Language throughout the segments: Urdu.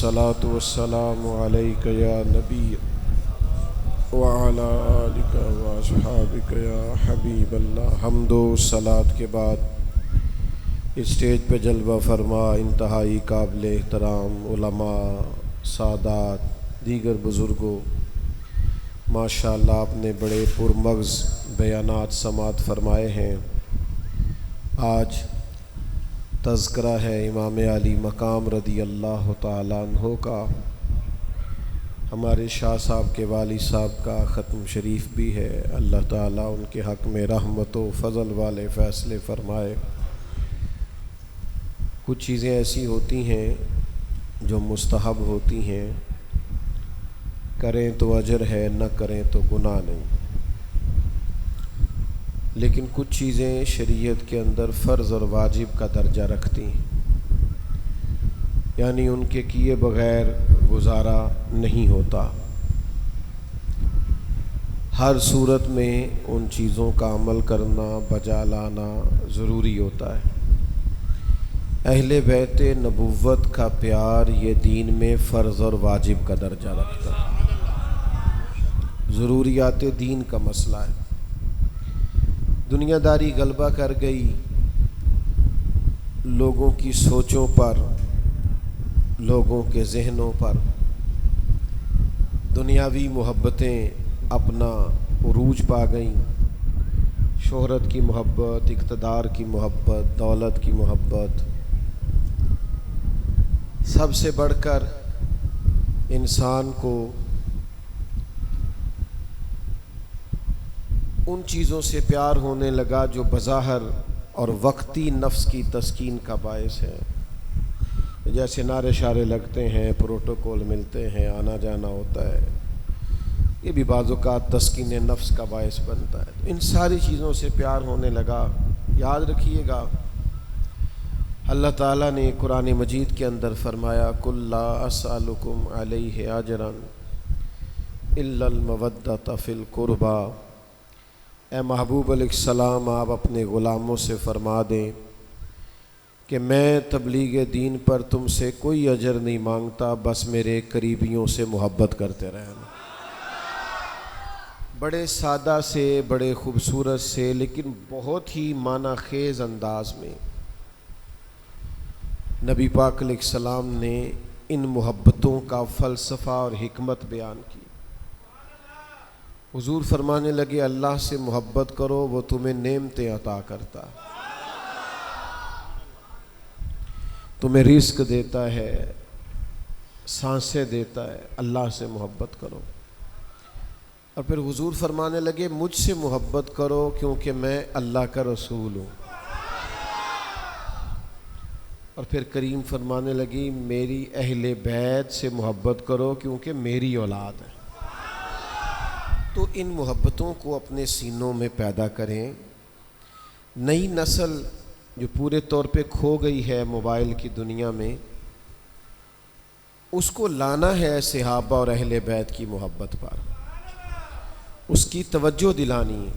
الصلاة والسلام علیک یا نبی وعلی آلک واصحابک یا حبیب اللہ۔ حمد و صلاۃ کے بعد اسٹیج پہ جلوہ فرما انتہائی قابل احترام علماء، سادات، دیگر بزرگوں، ماشاءاللہ آپ نے بڑے پرمغز بیانات سماعت فرمائے ہیں۔ آج تذکرہ ہے امام علی مقام رضی اللہ تعالیٰ عنہ کا، ہمارے شاہ صاحب کے والد صاحب کا ختم شریف بھی ہے۔ اللہ تعالیٰ ان کے حق میں رحمت و فضل والے فیصلے فرمائے۔ کچھ چیزیں ایسی ہوتی ہیں جو مستحب ہوتی ہیں، کریں تو اجر ہے، نہ کریں تو گناہ نہیں، لیکن کچھ چیزیں شریعت کے اندر فرض اور واجب کا درجہ رکھتی ہیں، یعنی ان کے کیے بغیر گزارا نہیں ہوتا۔ ہر صورت میں ان چیزوں کا عمل کرنا، بجا لانا ضروری ہوتا ہے۔ اہل بیت نبوت کا پیار یہ دین میں فرض اور واجب کا درجہ رکھتا ہے، ضروریات دین کا مسئلہ ہے۔ دنیا داری غلبہ کر گئی لوگوں کی سوچوں پر، لوگوں کے ذہنوں پر، دنیاوی محبتیں اپنا عروج پا گئیں، شہرت کی محبت، اقتدار کی محبت، دولت کی محبت، سب سے بڑھ کر انسان کو ان چیزوں سے پیار ہونے لگا جو بظاہر اور وقتی نفس کی تسکین کا باعث ہے، جیسے نعرے شعرے لگتے ہیں، پروٹوکول ملتے ہیں، آنا جانا ہوتا ہے، یہ بھی بعض اوقات تسکین نفس کا باعث بنتا ہے۔ ان ساری چیزوں سے پیار ہونے لگا۔ یاد رکھیے گا اللہ تعالیٰ نے قرآن مجید کے اندر فرمایا قُل لا اسألکم علیہ اجرا الا المودۃ فی القربی، اے محبوب علیہ السلام آپ اپنے غلاموں سے فرما دیں کہ میں تبلیغ دین پر تم سے کوئی اجر نہیں مانگتا، بس میرے قریبیوں سے محبت کرتے رہنا۔ بڑے سادہ سے، بڑے خوبصورت سے، لیکن بہت ہی معنی خیز انداز میں نبی پاک علیہ السلام نے ان محبتوں کا فلسفہ اور حکمت بیان کی۔ حضور فرمانے لگے اللہ سے محبت کرو، وہ تمہیں نعمتیں عطا کرتا ہے، تمہیں رزق دیتا ہے، سانسیں دیتا ہے، اللہ سے محبت کرو۔ اور پھر حضور فرمانے لگے مجھ سے محبت کرو کیونکہ میں اللہ کا رسول ہوں۔ اور پھر کریم فرمانے لگی میری اہل بیت سے محبت کرو کیونکہ میری اولاد ہے۔ تو ان محبتوں کو اپنے سینوں میں پیدا کریں۔ نئی نسل جو پورے طور پہ کھو گئی ہے موبائل کی دنیا میں، اس کو لانا ہے صحابہ اور اہل بیت کی محبت پر، اس کی توجہ دلانی ہے،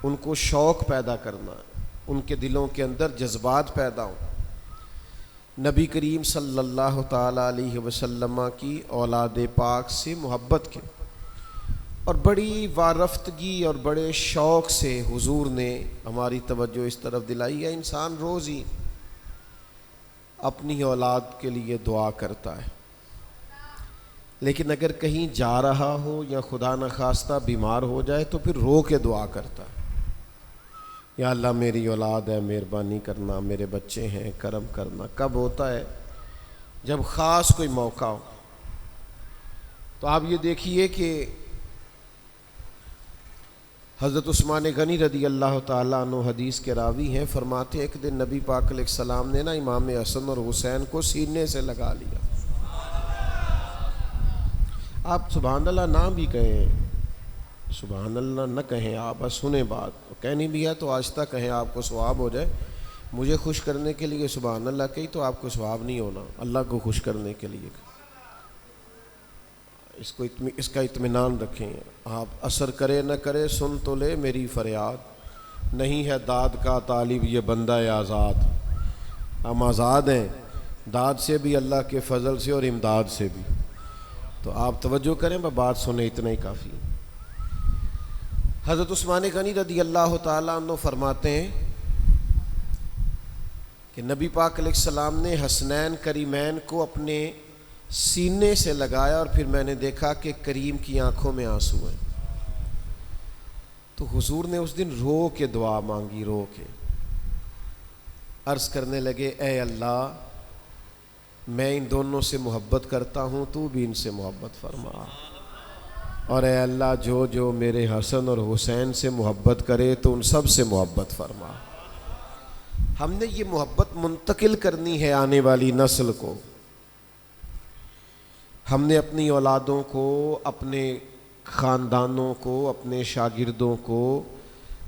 ان کو شوق پیدا کرنا ہے، ان کے دلوں کے اندر جذبات پیدا ہوں، نبی کریم صلی اللہ تعالیٰ علیہ وسلم کی اولاد پاک سے محبت کے، اور بڑی وارفتگی اور بڑے شوق سے حضور نے ہماری توجہ اس طرف دلائی ہے۔ انسان روز ہی اپنی اولاد کے لیے دعا کرتا ہے، لیکن اگر کہیں جا رہا ہو یا خدا نخواستہ بیمار ہو جائے تو پھر رو کے دعا کرتا ہے، یا اللہ میری اولاد ہے، مہربانی کرنا، میرے بچے ہیں، کرم کرنا۔ کب ہوتا ہے؟ جب خاص کوئی موقع ہو۔ تو آپ یہ دیکھیے کہ حضرت عثمان غنی رضی اللہ تعالیٰ عنہ حدیث کے راوی ہیں، فرماتے ہیں ایک دن نبی پاک علیہ السلام نے امام حسن اور حسین کو سینے سے لگا لیا۔ آپ سبحان اللہ نہ بھی کہیں، سبحان اللہ نہ کہیں، آپ بس سنیں بات، کہنی بھی ہے تو آہستہ کہیں، آپ کو ثواب ہو جائے۔ مجھے خوش کرنے کے لیے سبحان اللہ کہی تو آپ کو ثواب نہیں ہونا، اللہ کو خوش کرنے کے لیے اس کا اطمینان رکھیں۔ آپ اثر کرے نہ کرے سن تو لے میری فریاد، نہیں ہے داد کا طالب یہ بندہ آزاد، ہم آزاد ہیں، داد سے بھی اللہ کے فضل سے اور امداد سے بھی. تو آپ توجہ کریں، میں بات سنیں، اتنا ہی کافی ہے. حضرت عثمان غنی رضی اللہ تعالیٰ عنہ فرماتے ہیں کہ نبی پاک علیہ السلام نے حسنین کریمین کو اپنے سینے سے لگایا اور پھر میں نے دیکھا کہ کریم کی آنکھوں میں آنسو ہیں. تو حضور نے اس دن رو کے دعا مانگی، رو کے عرض کرنے لگے اے اللہ میں ان دونوں سے محبت کرتا ہوں، تو بھی ان سے محبت فرما، اور اے اللہ جو جو میرے حسن اور حسین سے محبت کرے تو ان سب سے محبت فرما. ہم نے یہ محبت منتقل کرنی ہے آنے والی نسل کو. ہم نے اپنی اولادوں کو، اپنے خاندانوں کو، اپنے شاگردوں کو،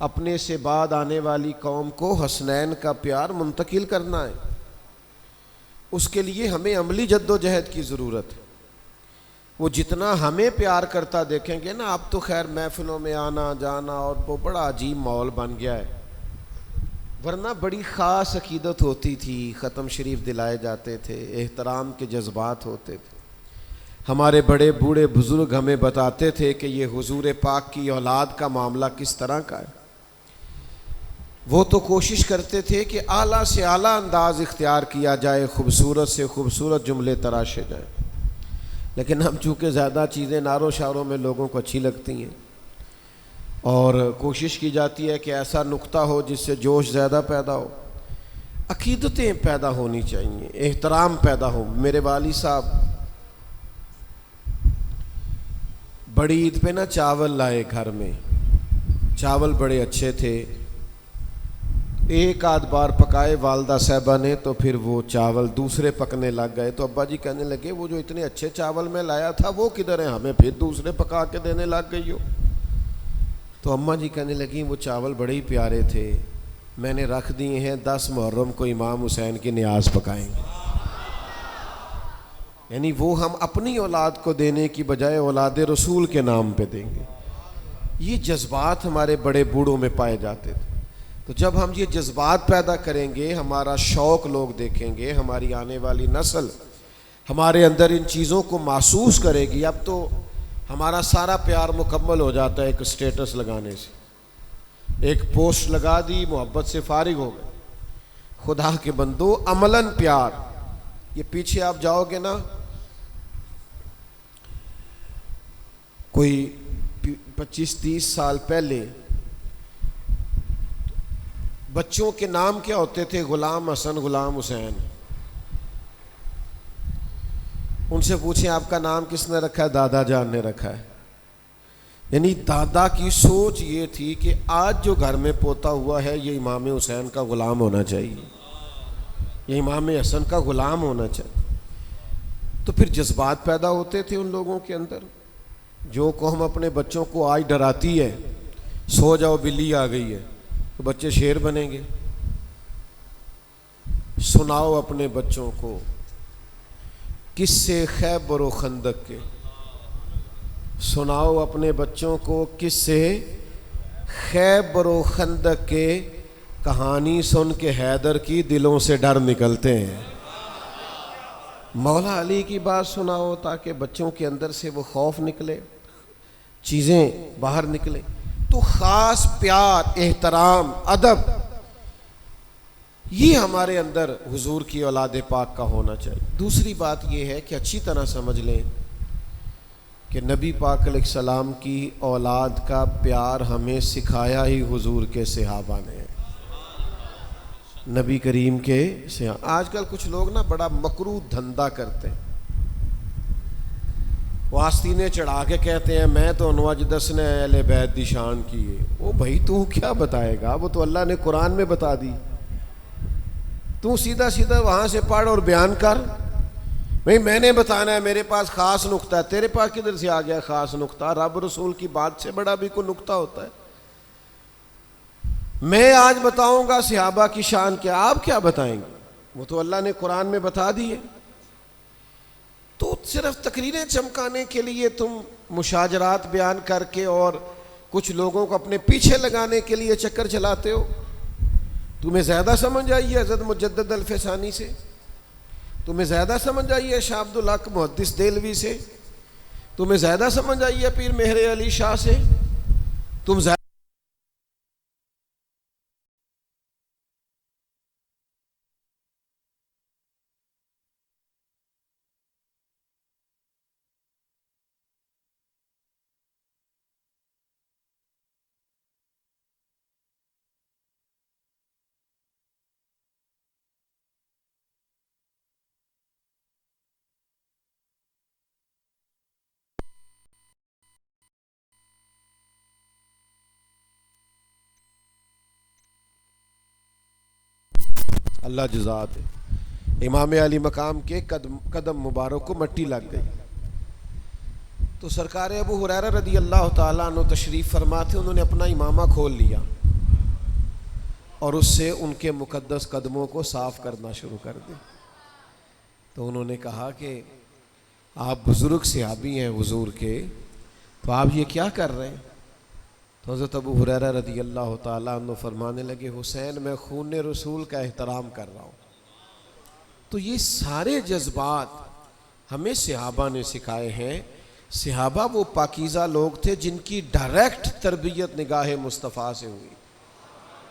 اپنے سے بعد آنے والی قوم کو حسنین کا پیار منتقل کرنا ہے. اس کے لیے ہمیں عملی جد و جہد کی ضرورت ہے. وہ جتنا ہمیں پیار کرتا دیکھیں گے نا، اب تو خیر محفلوں میں آنا جانا اور وہ بڑا عجیب ماحول بن گیا ہے، ورنہ بڑی خاص عقیدت ہوتی تھی، ختم شریف دلائے جاتے تھے، احترام کے جذبات ہوتے تھے. ہمارے بڑے بوڑھے بزرگ ہمیں بتاتے تھے کہ یہ حضور پاک کی اولاد کا معاملہ کس طرح کا ہے. وہ تو کوشش کرتے تھے کہ اعلیٰ سے اعلیٰ انداز اختیار کیا جائے، خوبصورت سے خوبصورت جملے تراشے جائیں. لیکن ہم چونکہ زیادہ چیزیں نعروں شعروں میں لوگوں کو اچھی لگتی ہیں، اور کوشش کی جاتی ہے کہ ایسا نکتہ ہو جس سے جوش زیادہ پیدا ہو. عقیدتیں پیدا ہونی چاہیے، احترام پیدا ہو. میرے والد صاحب بڑی عید پہ نا چاول لائے گھر میں، چاول بڑے اچھے تھے. ایک آدھ بار پکائے والدہ صاحبہ نے تو پھر وہ چاول دوسرے پکنے لگ گئے. تو ابا جی کہنے لگے وہ جو اتنے اچھے چاول میں لایا تھا وہ کدھر ہیں، ہمیں پھر دوسرے پکا کے دینے لگ گئی ہو. تو اماں جی کہنے لگیں وہ چاول بڑے ہی پیارے تھے، میں نے رکھ دیے ہیں، 10 محرم کو امام حسین کی نیاز پکائیں گے. یعنی وہ ہم اپنی اولاد کو دینے کی بجائے اولاد رسول کے نام پہ دیں گے. یہ جذبات ہمارے بڑے بوڑھوں میں پائے جاتے تھے. تو جب ہم یہ جذبات پیدا کریں گے، ہمارا شوق لوگ دیکھیں گے، ہماری آنے والی نسل ہمارے اندر ان چیزوں کو محسوس کرے گی. اب تو ہمارا سارا پیار مکمل ہو جاتا ہے ایک سٹیٹس لگانے سے، ایک پوسٹ لگا دی، محبت سے فارغ ہو گئے. خدا کے بندو عملاً پیار، یہ پیچھے آپ جاؤ گے نا، کوئی 25-30 سال پہلے بچوں کے نام کیا ہوتے تھے؟ غلام حسن، غلام حسین. ان سے پوچھیں آپ کا نام کس نے رکھا ہے؟ دادا جان نے رکھا ہے. یعنی دادا کی سوچ یہ تھی کہ آج جو گھر میں پوتا ہوا ہے یہ امام حسین کا غلام ہونا چاہیے، یہ امام حسن کا غلام ہونا چاہیے. تو پھر جذبات پیدا ہوتے تھے ان لوگوں کے اندر. جو قوم اپنے بچوں کو آج ڈراتی ہے سو جاؤ بلی آ گئی ہے، تو بچے شیر بنیں گے. سناؤ اپنے بچوں کو قصے خیبر و خندق کے، سناؤ اپنے بچوں کو قصے خیبر و خندق کے. کہانی سن کے حیدر کی دلوں سے ڈر نکلتے ہیں. مولا علی کی بات سناؤ تاکہ بچوں کے اندر سے وہ خوف نکلے، چیزیں باہر نکلیں. تو خاص پیار، احترام، ادب، یہ ہمارے اندر حضور کی اولاد پاک کا ہونا چاہیے. دوسری بات یہ ہے کہ اچھی طرح سمجھ لیں کہ نبی پاک علیہ السلام کی اولاد کا پیار ہمیں سکھایا ہی حضور کے صحابہ نے، نبی کریم کے صحابہ. آج کل کچھ لوگ نا بڑا مکروہ دھندا کرتے ہیں، وہ آستینے چڑھا کے کہتے ہیں میں تو انواج دس نے اہل بیت دی شان کی ہے. وہ بھائی تو کیا بتائے گا؟ وہ تو اللہ نے قرآن میں بتا دی. تو سیدھا سیدھا وہاں سے پڑھ اور بیان کر. بھائی میں نے بتانا ہے، میرے پاس خاص نقطہ ہے. تیرے پاس کدھر سے آ گیا خاص نقطہ؟ رب رسول کی بات سے بڑا بھی کوئی نقطہ ہوتا ہے؟ میں آج بتاؤں گا صحابہ کی شان کیا، آپ کیا بتائیں گے؟ وہ تو اللہ نے قرآن میں بتا دی ہے. تو صرف تقریریں چمکانے کے لیے تم مشاجرات بیان کر کے اور کچھ لوگوں کو اپنے پیچھے لگانے کے لیے چکر چلاتے ہو. تمہیں زیادہ سمجھ آئی ہے حضرت مجدد الفسانی سے؟ تمہیں زیادہ سمجھ آئی ہے شاہ عبد الحق محدث دہلوی سے؟ تمہیں زیادہ سمجھ آئی ہے پیر مہر علی شاہ سے؟ تم زیادہ اللہ جزا دے. امام علی مقام کے قدم مبارک کو مٹی لگ گئی تو سرکار ابو ہریرہ رضی اللہ تعالیٰ عنہ تشریف فرما تھے. انہوں نے اپنا امامہ کھول لیا اور اس سے ان کے مقدس قدموں کو صاف کرنا شروع کر دیا. تو انہوں نے کہا کہ آپ بزرگ صحابی ہیں حضور کے، تو آپ یہ کیا کر رہے ہیں؟ تو حضرت ابو ہریرہ رضی اللہ تعالیٰ عنہ فرمانے لگے حسین میں خون رسول کا احترام کر رہا ہوں. تو یہ سارے جذبات ہمیں صحابہ نے سکھائے ہیں. صحابہ وہ پاکیزہ لوگ تھے جن کی ڈائریکٹ تربیت نگاہ مصطفیٰ سے ہوئی.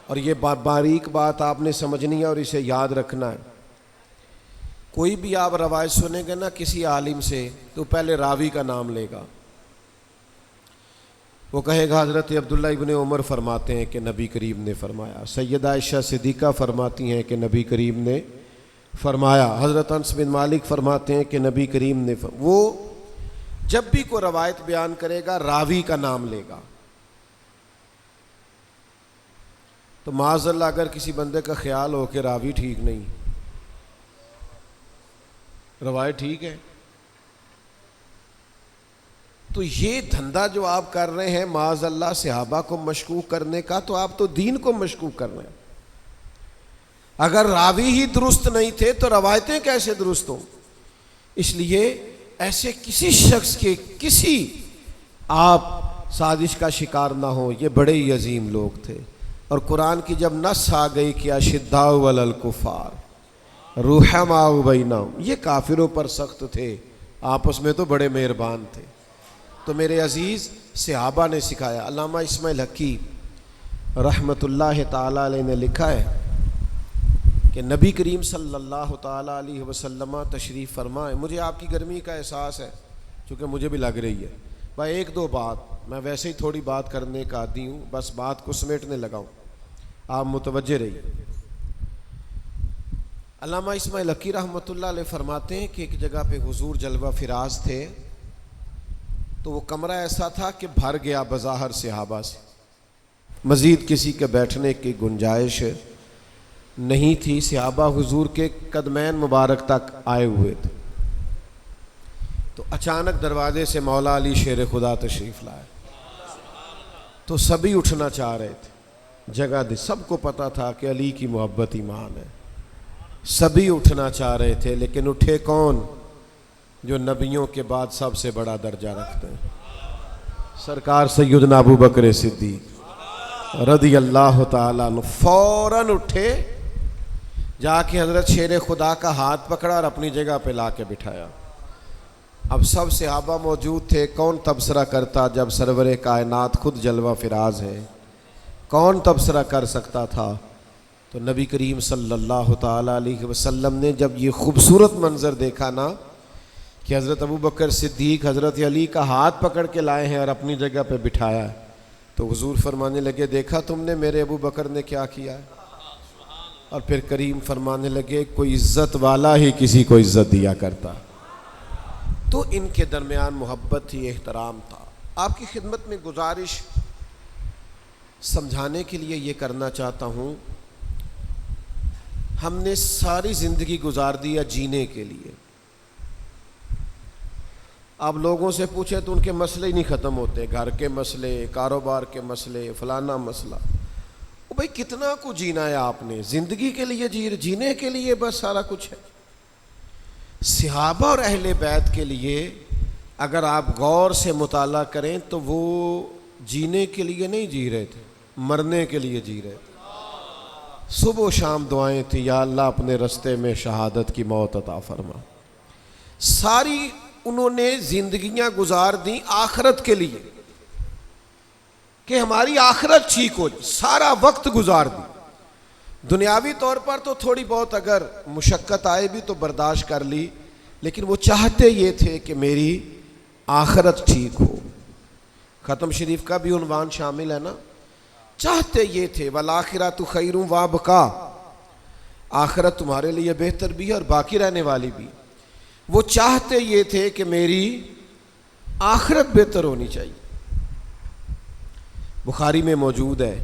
اور یہ باریک بات آپ نے سمجھنی ہے اور اسے یاد رکھنا ہے. کوئی بھی آپ روایت سنیں گے نا کسی عالم سے تو پہلے راوی کا نام لے گا. وہ کہے گا حضرت عبداللہ ابن عمر فرماتے ہیں کہ نبی کریم نے فرمایا، سیدہ عائشہ صدیقہ فرماتی ہیں کہ نبی کریم نے فرمایا، حضرت انس بن مالک فرماتے ہیں کہ نبی کریم نے وہ جب بھی کوئی روایت بیان کرے گا راوی کا نام لے گا. تو معاذ اللہ اگر کسی بندے کا خیال ہو کہ راوی ٹھیک نہیں، روایت ٹھیک ہے، تو یہ دھندا جو آپ کر رہے ہیں معاذ اللہ صحابہ کو مشکوک کرنے کا، تو آپ تو دین کو مشکوک کر رہے ہیں. اگر راوی ہی درست نہیں تھے تو روایتیں کیسے درست ہوں؟ اس لیے ایسے کسی شخص کے کسی آپ سازش کا شکار نہ ہو. یہ بڑے ہی عظیم لوگ تھے. اور قرآن کی جب نص آ گئی کہ اشداء علی الکفار رحماء بینہم، یہ کافروں پر سخت تھے، آپس میں تو بڑے مہربان تھے. تو میرے عزیز صحابہ نے سکھایا. علامہ اسماعیل حقی رحمۃ اللہ تعالیٰ علیہ نے لکھا ہے کہ نبی کریم صلی اللہ تعالیٰ علیہ وسلم تشریف فرمائے. مجھے آپ کی گرمی کا احساس ہے چونکہ مجھے بھی لگ رہی ہے. بھائی ایک دو بات، میں ویسے ہی تھوڑی بات کرنے کا عادی ہوں، بس بات کو سمیٹنے لگا ہوں، آپ متوجہ رہیے. علامہ اسماعیل حقی رحمۃ اللہ علیہ فرماتے ہیں کہ ایک جگہ پہ حضور جلوہ فراز تھے تو وہ کمرہ ایسا تھا کہ بھر گیا بظاہر صحابہ سے، مزید کسی کے بیٹھنے کی گنجائش نہیں تھی. صحابہ حضور کے قدمین مبارک تک آئے ہوئے تھے. تو اچانک دروازے سے مولا علی شیر خدا تشریف لائے تو سبھی اٹھنا چاہ رہے تھے، جگہ دے. سب کو پتا تھا کہ علی کی محبت ایمان ہے، سبھی اٹھنا چاہ رہے تھے، لیکن اٹھے کون؟ جو نبیوں کے بعد سب سے بڑا درجہ رکھتے ہیں، سرکار سیدنا ابو بکر صدیق رضی اللہ تعالیٰ عنہ. فوراً اٹھے، جا کے حضرت شیر خدا کا ہاتھ پکڑا اور اپنی جگہ پہ لا کے بٹھایا. اب سب صحابہ موجود تھے. کون تبصرہ کرتا جب سرور کائنات خود جلوہ فراز ہے؟ کون تبصرہ کر سکتا تھا؟ تو نبی کریم صلی اللہ تعالیٰ علیہ وسلم نے جب یہ خوبصورت منظر دیکھا نا کہ حضرت ابو بکر صدیق حضرت علی کا ہاتھ پکڑ کے لائے ہیں اور اپنی جگہ پہ بٹھایا ہے، تو حضور فرمانے لگے دیکھا تم نے میرے ابو بکر نے کیا کیا ہے؟ اور پھر کریم فرمانے لگے کوئی عزت والا ہی کسی کو عزت دیا کرتا. تو ان کے درمیان محبت تھی، احترام تھا. آپ کی خدمت میں گزارش سمجھانے کے لیے یہ کرنا چاہتا ہوں، ہم نے ساری زندگی گزار دیا جینے کے لیے. آپ لوگوں سے پوچھیں تو ان کے مسئلے ہی نہیں ختم ہوتے، گھر کے مسئلے، کاروبار کے مسئلے، فلانا مسئلہ. بھائی کتنا کو جینا ہے آپ نے؟ زندگی کے لیے جینے کے لیے بس سارا کچھ ہے. صحابہ اور اہل بیت کے لیے اگر آپ غور سے مطالعہ کریں تو وہ جینے کے لیے نہیں جی رہے تھے، مرنے کے لیے جی رہے تھے. صبح و شام دعائیں تھیں، یا اللہ اپنے رستے میں شہادت کی موت عطا فرما۔ ساری انہوں نے زندگیاں گزار دیں آخرت کے لیے کہ ہماری آخرت ٹھیک ہو جائے، سارا وقت گزار دی۔ دنیاوی طور پر تو تھوڑی بہت اگر مشقت آئے بھی تو برداشت کر لی، لیکن وہ چاہتے یہ تھے کہ میری آخرت ٹھیک ہو۔ ختم شریف کا بھی عنوان شامل ہے نا، چاہتے یہ تھے والآخرۃ خیر وابقیٰ، آخرت تمہارے لیے بہتر بھی ہے اور باقی رہنے والی بھی۔ وہ چاہتے یہ تھے کہ میری آخرت بہتر ہونی چاہیے۔ بخاری میں موجود ہے،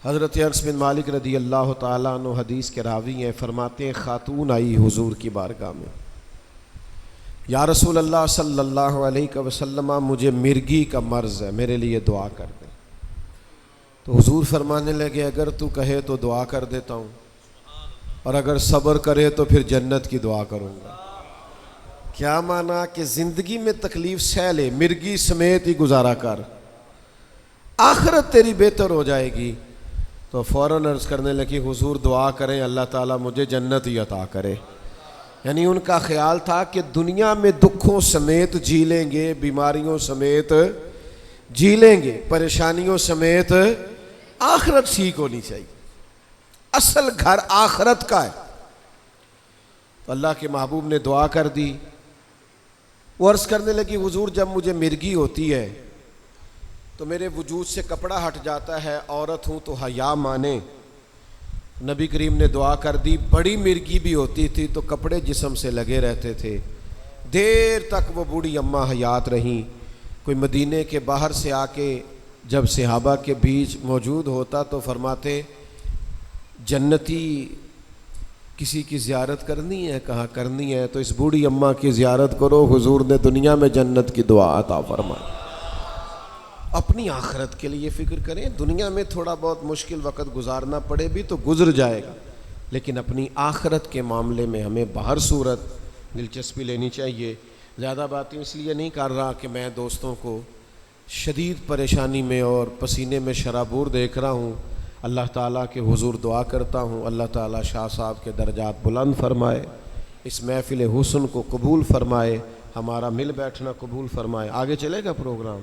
حضرت انس بن مالک رضی اللہ تعالیٰ عنہ حدیث کے راوی ہیں، فرماتے ہیں خاتون آئی حضور کی بارگاہ میں، یا رسول اللہ صلی اللہ علیہ وسلم مجھے مرگی کا مرض ہے، میرے لیے دعا کر دیں۔ تو حضور فرمانے لگے اگر تو کہے تو دعا کر دیتا ہوں، اور اگر صبر کرے تو پھر جنت کی دعا کروں گا۔ کیا مانا کہ زندگی میں تکلیف سہ لے، مرگی سمیت ہی گزارا کر، آخرت تیری بہتر ہو جائے گی۔ تو فوراً عرض کرنے لگی حضور دعا کریں اللہ تعالیٰ مجھے جنت ہی عطا کرے۔ یعنی ان کا خیال تھا کہ دنیا میں دکھوں سمیت جی لیں گے، بیماریوں سمیت جی لیں گے، پریشانیوں سمیت آخرت ٹھیک ہونی چاہیے، اصل گھر آخرت کا ہے۔ تو اللہ کے محبوب نے دعا کر دی۔ وہ عرض کرنے لگی حضور جب مجھے مرگی ہوتی ہے تو میرے وجود سے کپڑا ہٹ جاتا ہے، عورت ہوں تو حیا مانے۔ نبی کریم نے دعا کر دی، بڑی مرگی بھی ہوتی تھی تو کپڑے جسم سے لگے رہتے تھے، دیر تک وہ بوڑھی اماں حیات رہیں۔ کوئی مدینے کے باہر سے آ کے جب صحابہ کے بیچ موجود ہوتا تو فرماتے جنتی کسی کی زیارت کرنی ہے؟ کہا کرنی ہے تو اس بوڑھی اماں کی زیارت کرو، حضور نے دنیا میں جنت کی دعا عطا فرمائی۔ اپنی آخرت کے لیے فکر کریں، دنیا میں تھوڑا بہت مشکل وقت گزارنا پڑے بھی تو گزر جائے گا، لیکن اپنی آخرت کے معاملے میں ہمیں بہر صورت دلچسپی لینی چاہیے۔ زیادہ باتیں اس لیے نہیں کر رہا کہ میں دوستوں کو شدید پریشانی میں اور پسینے میں شرابور دیکھ رہا ہوں۔ اللہ تعالیٰ کے حضور دعا کرتا ہوں اللہ تعالیٰ شاہ صاحب کے درجات بلند فرمائے، اس محفل حسن کو قبول فرمائے، ہمارا مل بیٹھنا قبول فرمائے۔ آگے چلے گا پروگرام؟